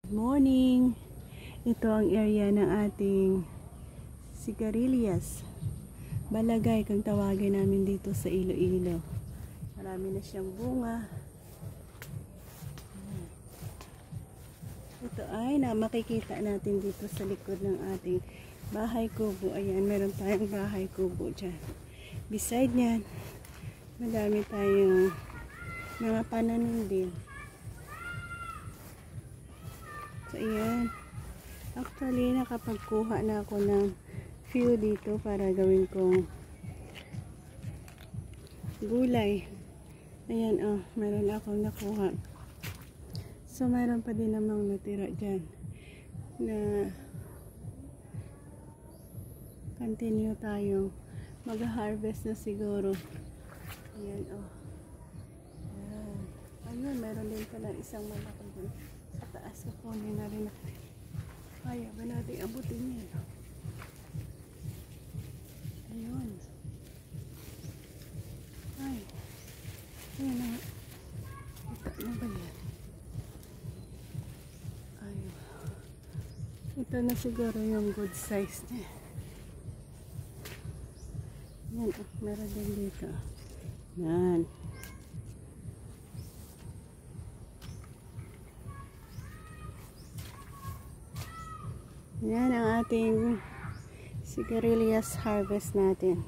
Morning! Ito ang area ng ating sigarilyas. Balagay kung tawagin namin dito sa Iloilo. Marami na siyang bunga. Ito ay makikita natin dito sa likod ng ating bahay kubo. Ayan, meron tayong bahay kubo dyan. Beside nyan, madami tayong mga pananim din. So, ayan. Actually, nakapagkuha na ako ng few dito para gawin kong gulay. Ayan, oh. Meron akong nakuha. So, meron pa din namang natira dyan na continue tayong mag-harvest na siguro. Ayan, oh. Ayan. Ayun, meron din pala isang malaki dun. Sa taas ko kunin na rin natin. Kaya ba natin abutin yan? Ayun. Ay. Ayun na. Ito na ba yan? Ayun. Ito na siguro yung good size niya. Yan. Meron din dito. Yan. Yan ang ating sigarilyas harvest natin.